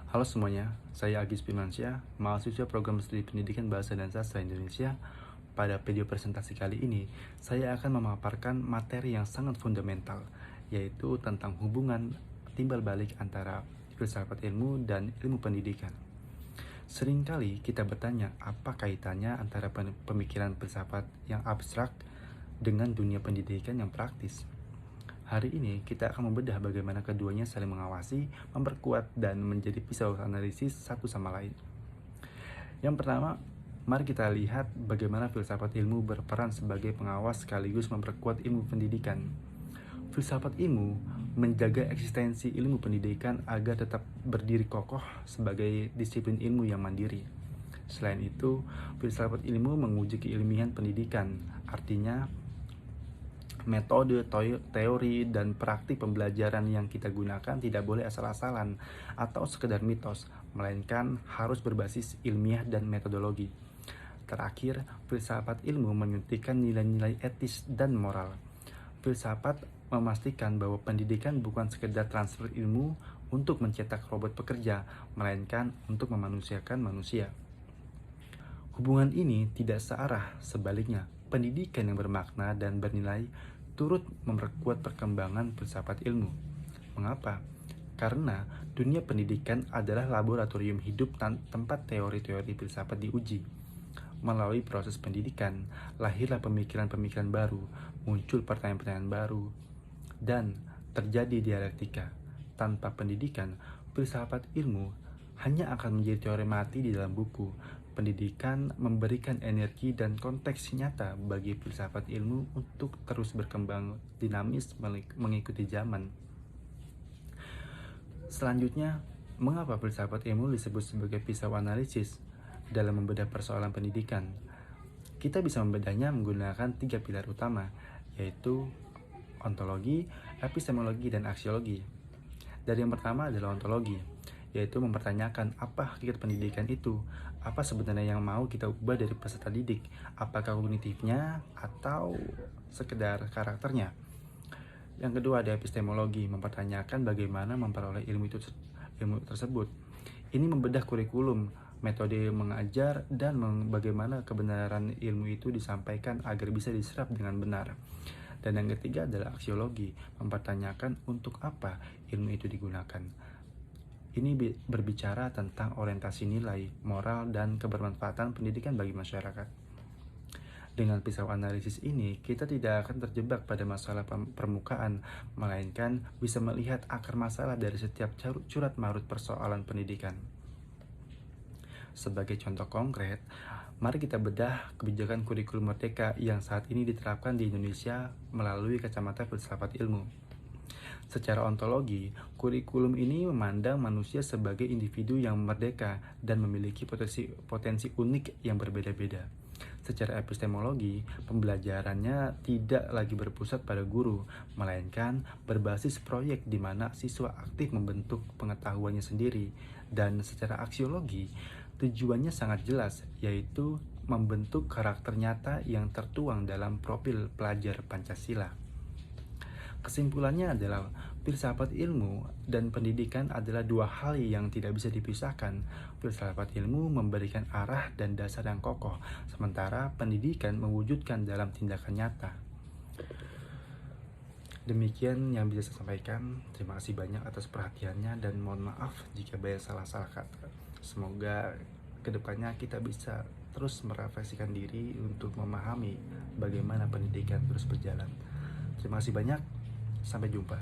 Halo semuanya, saya Agis Firmansyah, mahasiswa program studi pendidikan bahasa dan sastra Indonesia. Pada video presentasi kali ini, saya akan memaparkan materi yang sangat fundamental, yaitu tentang hubungan timbal balik antara filsafat ilmu dan ilmu pendidikan. Seringkali kita bertanya apa kaitannya antara pemikiran filsafat yang abstrak dengan dunia pendidikan yang praktis. Hari ini kita akan membedah bagaimana keduanya saling mengawasi, memperkuat, dan menjadi pisau analisis satu sama lain. Yang pertama, mari kita lihat bagaimana filsafat ilmu berperan sebagai pengawas sekaligus memperkuat ilmu pendidikan. Filsafat ilmu menjaga eksistensi ilmu pendidikan agar tetap berdiri kokoh sebagai disiplin ilmu yang mandiri. Selain itu, filsafat ilmu menguji keilmian pendidikan, artinya metode, teori, dan praktik pembelajaran yang kita gunakan tidak boleh asal-asalan atau sekedar mitos, melainkan harus berbasis ilmiah dan metodologi. Terakhir, filsafat ilmu menyuntikkan nilai-nilai etis dan moral. Filsafat memastikan bahwa pendidikan bukan sekedar transfer ilmu untuk mencetak robot pekerja, melainkan untuk memanusiakan manusia. Hubungan ini tidak searah, sebaliknya, pendidikan yang bermakna dan bernilai turut memperkuat perkembangan filsafat ilmu. Mengapa? Karena dunia pendidikan adalah laboratorium hidup tempat teori-teori filsafat diuji. Melalui proses pendidikan, lahirlah pemikiran-pemikiran baru, muncul pertanyaan-pertanyaan baru, dan terjadi dialektika. Tanpa pendidikan, filsafat ilmu hanya akan menjadi teori mati di dalam buku. Pendidikan memberikan energi dan konteks nyata bagi filsafat ilmu untuk terus berkembang dinamis mengikuti zaman. Selanjutnya, mengapa filsafat ilmu disebut sebagai pisau analisis dalam membedah persoalan pendidikan? Kita bisa membedahnya menggunakan 3 pilar utama, yaitu ontologi, epistemologi, dan aksiologi. Dari yang pertama adalah ontologi, yaitu mempertanyakan apa hakikat pendidikan itu, apa sebenarnya yang mau kita ubah dari peserta didik, apakah kognitifnya atau sekedar karakternya. Yang kedua ada epistemologi, mempertanyakan bagaimana memperoleh ilmu tersebut. Ini membedah kurikulum, metode mengajar, dan bagaimana kebenaran ilmu itu disampaikan agar bisa diserap dengan benar. Dan yang ketiga adalah aksiologi, mempertanyakan untuk apa ilmu itu digunakan. Ini berbicara tentang orientasi nilai, moral, dan kebermanfaatan pendidikan bagi masyarakat. Dengan pisau analisis ini, kita tidak akan terjebak pada masalah permukaan, melainkan bisa melihat akar masalah dari setiap curat marut persoalan pendidikan. Sebagai contoh konkret, mari kita bedah kebijakan kurikulum merdeka yang saat ini diterapkan di Indonesia melalui kacamata filsafat ilmu. Secara ontologi, kurikulum ini memandang manusia sebagai individu yang merdeka dan memiliki potensi unik yang berbeda-beda. Secara epistemologi, pembelajarannya tidak lagi berpusat pada guru, melainkan berbasis proyek di mana siswa aktif membentuk pengetahuannya sendiri. Dan secara aksiologi, tujuannya sangat jelas, yaitu membentuk karakter nyata yang tertuang dalam profil pelajar Pancasila. Kesimpulannya adalah filsafat ilmu dan pendidikan adalah dua hal yang tidak bisa dipisahkan. Filsafat ilmu memberikan arah dan dasar yang kokoh, sementara pendidikan mewujudkan dalam tindakan nyata. Demikian yang bisa saya sampaikan. Terima kasih banyak atas perhatiannya dan mohon maaf jika banyak salah-salah kata. Semoga kedepannya kita bisa terus merefleksikan diri untuk memahami bagaimana pendidikan terus berjalan. Terima kasih banyak. Sampai jumpa.